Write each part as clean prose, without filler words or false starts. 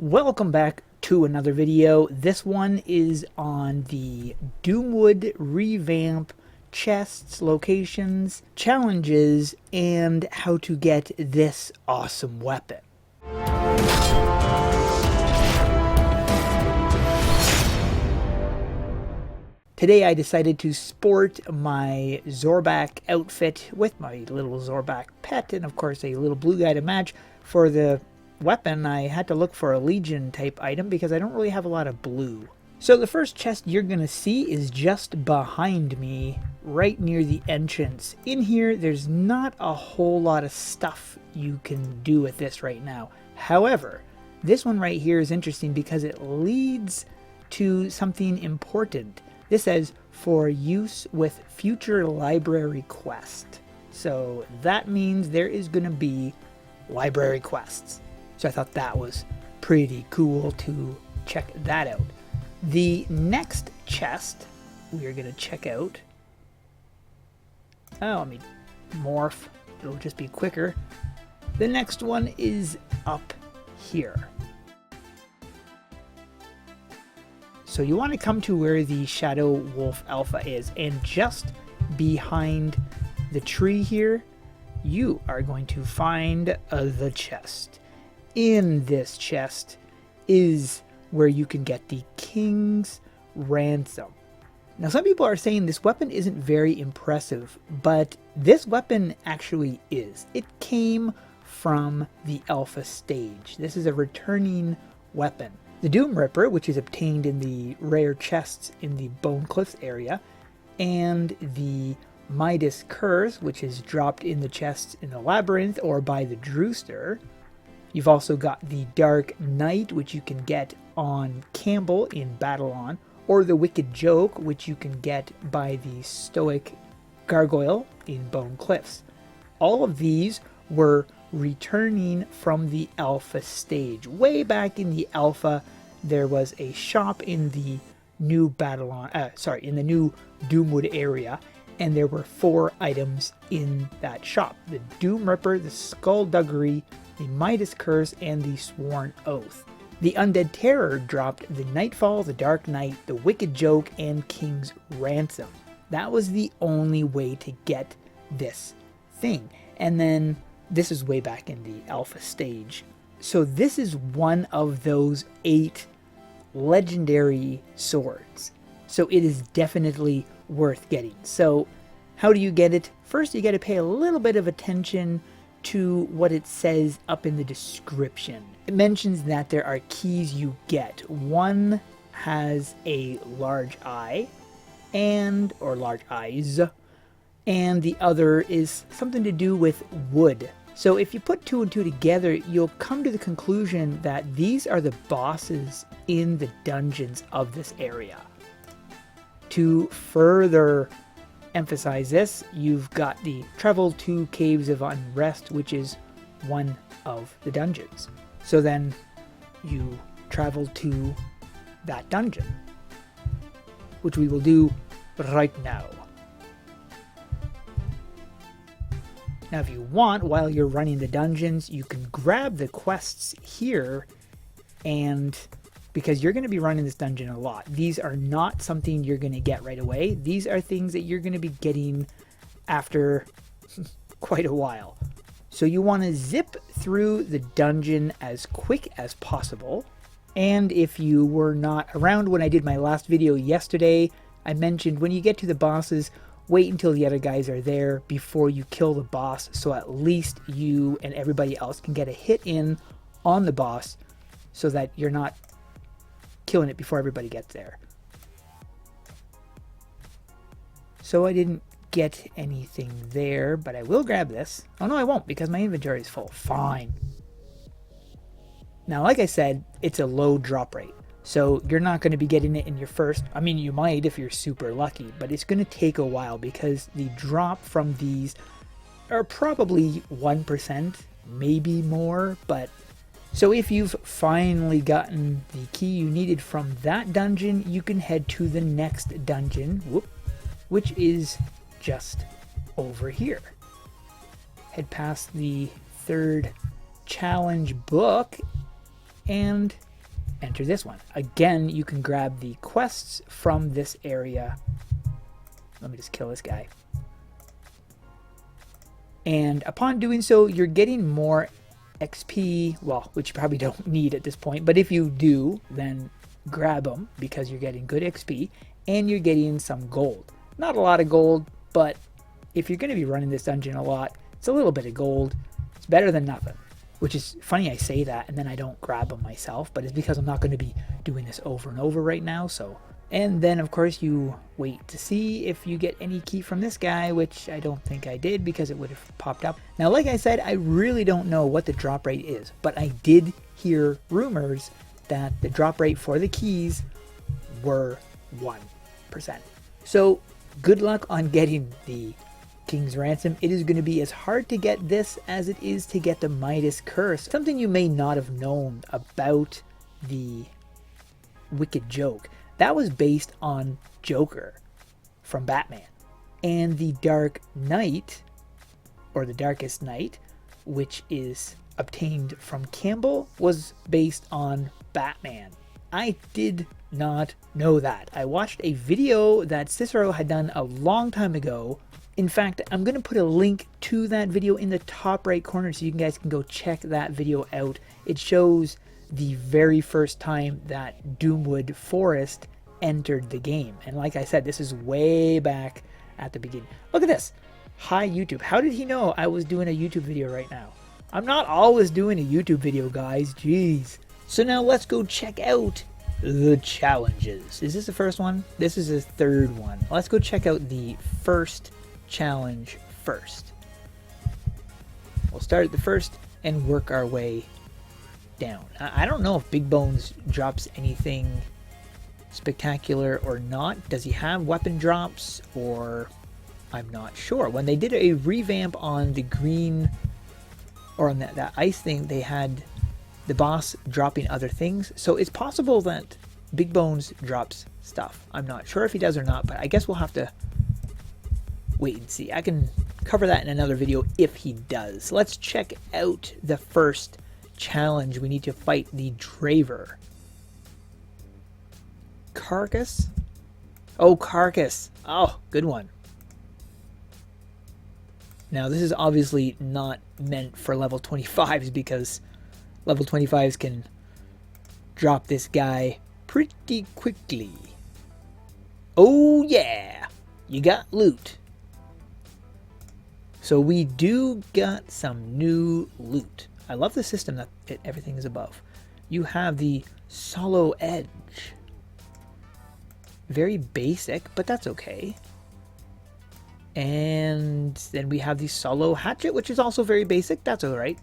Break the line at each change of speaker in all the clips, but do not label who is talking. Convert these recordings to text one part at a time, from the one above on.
Welcome back to another video. This one is on the Doomwood revamp, chests, locations, challenges, and how to get this awesome weapon. Today I decided to sport my Zorback outfit with my little Zorback pet and of course a little blue guy to match. For the weapon I had to look for a Legion type item because I don't really have a lot of blue. So the first chest you're gonna see is just behind me, right near the entrance. In here there's not a whole lot of stuff you can do with this right now. However, this one right here is interesting because it leads to something important. This says for use with future library quest. So that means there is gonna be library quests. So I thought that was pretty cool to check that out. The next chest we are going to check out. Oh, let me morph. It'll just be quicker. The next one is up here. So you want to come to where the Shadow Wolf Alpha is, and just behind the tree here, you are going to find the chest. In this chest is where you can get the King's Ransom. Now some people are saying this weapon isn't very impressive, but this weapon actually is. It came from the alpha stage. This is a returning weapon. The Doom Ripper, which is obtained in the rare chests in the Bone Cliffs area, and the Midas Curse, which is dropped in the chests in the Labyrinth or by the Drewster. You've also got the Dark Knight, which you can get on Campbell in Battle-On, or the Wicked Joke, which you can get by the Stoic Gargoyle in Bone Cliffs. All of these were returning from the Alpha stage. Way back in the Alpha, there was a shop in the new in the new Doomwood area, and there were 4 items in that shop: the Doom Ripper, the Skullduggery, the Midas Curse, and the Sworn Oath. The Undead Terror dropped the Nightfall, the Dark Knight, the Wicked Joke, and King's Ransom. That was the only way to get this thing. And then this is way back in the Alpha stage. So this is one of those 8 legendary swords. So it is definitely worth getting. So how do you get it? First, you got to pay a little bit of attention to what it says up in the description. It mentions that there are keys you get. One has a large eye or large eyes, and the other is something to do with wood. So if you put 2 and 2 together, you'll come to the conclusion that these are the bosses in the dungeons of this area. To further emphasize this, you've got the Travel to Caves of Unrest, which is one of the dungeons. So then you travel to that dungeon, which we will do right now. Now if you want, while you're running the dungeons, you can grab the quests here, and because you're going to be running this dungeon a lot. These are not something you're going to get right away. These are things that you're going to be getting after quite a while. So you want to zip through the dungeon as quick as possible. And if you were not around when I did my last video yesterday, I mentioned when you get to the bosses, wait until the other guys are there before you kill the boss, so at least you and everybody else can get a hit in on the boss so that you're not killing it before everybody gets there. So I didn't get anything there, but I will grab this. Oh no, I won't, because my inventory is full. Fine. Now, like I said, it's a low drop rate. So you're not going to be getting it in your first. I mean, you might if you're super lucky, but it's going to take a while because the drop from these are probably 1%, maybe more, but so if you've finally gotten the key you needed from that dungeon, you can head to the next dungeon, which is just over here. Head past the 3rd challenge book, and enter this one. Again, you can grab the quests from this area. Let me just kill this guy. And upon doing so, you're getting more XP, well, which you probably don't need at this point, but if you do, then grab them because you're getting good XP and you're getting some gold. Not a lot of gold, but if you're going to be running this dungeon a lot, it's a little bit of gold. It's better than nothing, which is funny I say that and then I don't grab them myself, but it's because I'm not going to be doing this over and over right now, so. And then, of course, you wait to see if you get any key from this guy, which I don't think I did because it would have popped up. Now, like I said, I really don't know what the drop rate is, but I did hear rumors that the drop rate for the keys were 1%. So, good luck on getting the King's Ransom. It is going to be as hard to get this as it is to get the Midas Curse. Something you may not have known about the Wicked Joke. That was based on Joker from Batman. And the Dark Knight, or the Darkest Night, which is obtained from Campbell, was based on Batman. I did not know that. I watched a video that Cicero had done a long time ago. In fact, I'm going to put a link to that video in the top right corner so you guys can go check that video out. It shows the very first time that Doomwood Forest entered the game. And like I said, this is way back at the beginning. Look at this. Hi, YouTube. How did he know I was doing a YouTube video right now? I'm not always doing a YouTube video, guys. Jeez. So now let's go check out the challenges. Is this the first one? This is the third one. Let's go check out the first challenge first. We'll start at the first and work our way down. I don't know if Big Bones drops anything spectacular or not. Does he have weapon drops, or I'm not sure. When they did a revamp on the green, or on that ice thing, they had the boss dropping other things, so it's possible that Big Bones drops stuff. I'm not sure if he does or not, but I guess we'll have to wait and see. I can cover that in another video if he does. Let's check out the first challenge. We need to fight the Draver. Carcass? Oh, Carcass. Oh, good one. Now, this is obviously not meant for level 25s because level 25s can drop this guy pretty quickly. Oh, yeah. You got loot. So we do got some new loot. I love the system that everything is above. You have the Solo Edge. Very basic, but that's okay. And then we have the Solo Hatchet, which is also very basic. That's alright.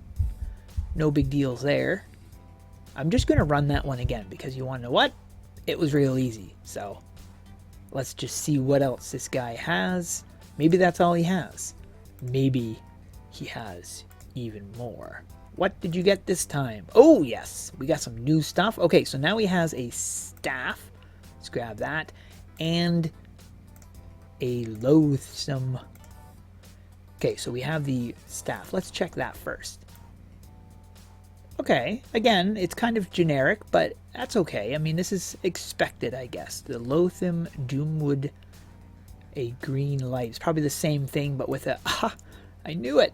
No big deals there. I'm just going to run that one again because you want to know what? It was real easy. So let's just see what else this guy has. Maybe that's all he has. Maybe he has even more. What did you get this time? Oh, yes. We got some new stuff. Okay, so now he has a staff. Let's grab that. And a loathsome. Okay, so we have the staff. Let's check that first. Okay, again, it's kind of generic, but that's okay. I mean, this is expected, I guess. The Loathsome Doomwood, a green light. It's probably the same thing, but with a... Ah, I knew it!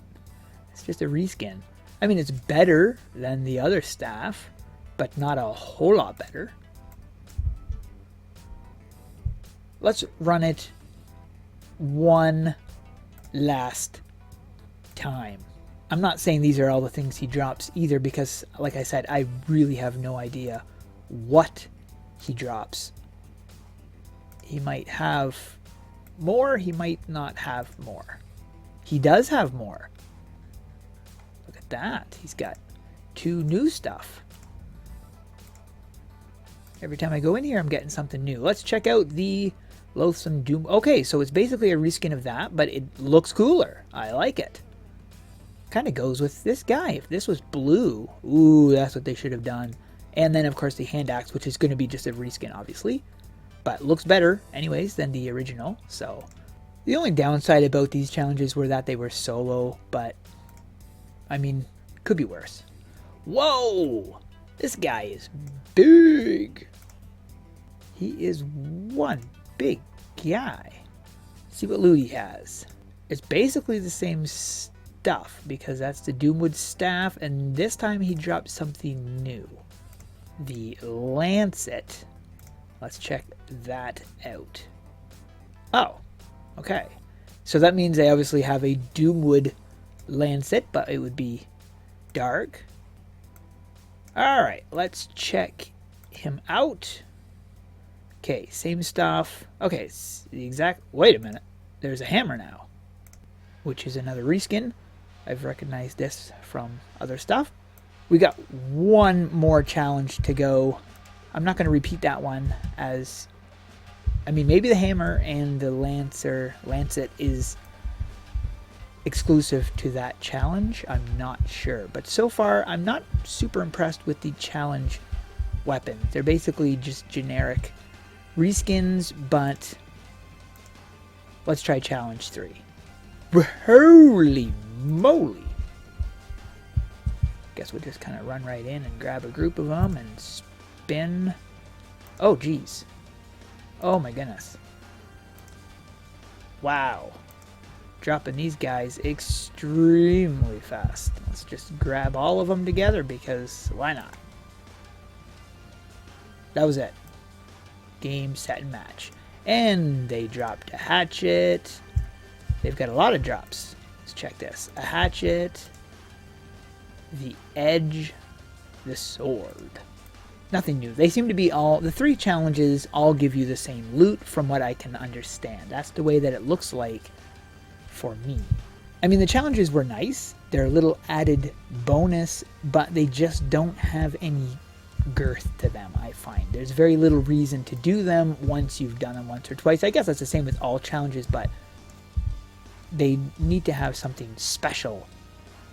It's just a reskin. I mean, it's better than the other staff, but not a whole lot better. Let's run it one last time. I'm not saying these are all the things he drops either because, like I said, I really have no idea what he drops. He might have more, he might not have more. He does have more. Look at that. He's got 2 new stuff. Every time I go in here, I'm getting something new. Let's check out the Loathsome Doom. Okay, so it's basically a reskin of that, but it looks cooler. I like it. Kind of goes with this guy. If this was blue, ooh, that's what they should have done. And then, of course, the hand axe, which is going to be just a reskin, obviously. But looks better, anyways, than the original. So, the only downside about these challenges were that they were solo, but, I mean, could be worse. Whoa! This guy is big. He is one big guy. See what loot he has. It's basically the same stuff because that's the Doomwood staff, and this time he dropped something new. The Lancet. Let's check that out. Oh, okay. So that means they obviously have a Doomwood Lancet, but it would be dark. Alright, let's check him out. Okay, same stuff. Okay, the exact... Wait a minute. There's a hammer now, which is another reskin. I've recognized this from other stuff. We got one more challenge to go. I'm not going to repeat that one as... I mean, maybe the hammer and the Lancet is exclusive to that challenge. I'm not sure. But so far, I'm not super impressed with the challenge weapons. They're basically just generic reskins, but let's try challenge 3. Holy moly! Guess we'll just kind of run right in and grab a group of them and spin. Oh, geez. Oh my goodness. Wow. Dropping these guys extremely fast. Let's just grab all of them together because why not? That was it. Game, set, and match. And they dropped a hatchet. They've got a lot of drops. Let's check this. A hatchet. The edge. The sword. Nothing new. They seem to be all... The 3 challenges all give you the same loot from what I can understand. That's the way that it looks like for me. I mean, the challenges were nice. They're a little added bonus, but they just don't have any girth to them, I find. There's very little reason to do them once you've done them once or twice. I guess that's the same with all challenges, but they need to have something special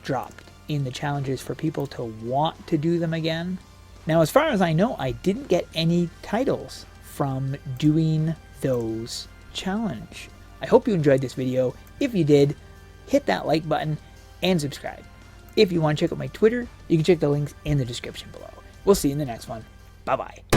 dropped in the challenges for people to want to do them again. Now, as far as I know, I didn't get any titles from doing those challenge. I hope you enjoyed this video. If you did, hit that like button and subscribe. If you want to check out my Twitter, you can check the links in the description below. We'll see you in the next one. Bye-bye.